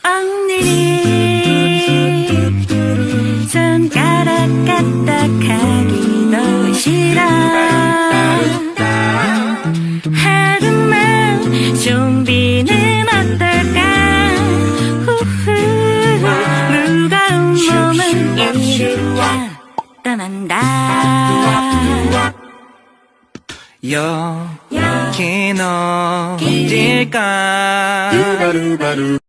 엉덩이 손가락 까딱하기도 싫어. 하루만 좀비는 어떨까. 후후 무거운 몸은 이르다 떠난다. 여긴 어딜까.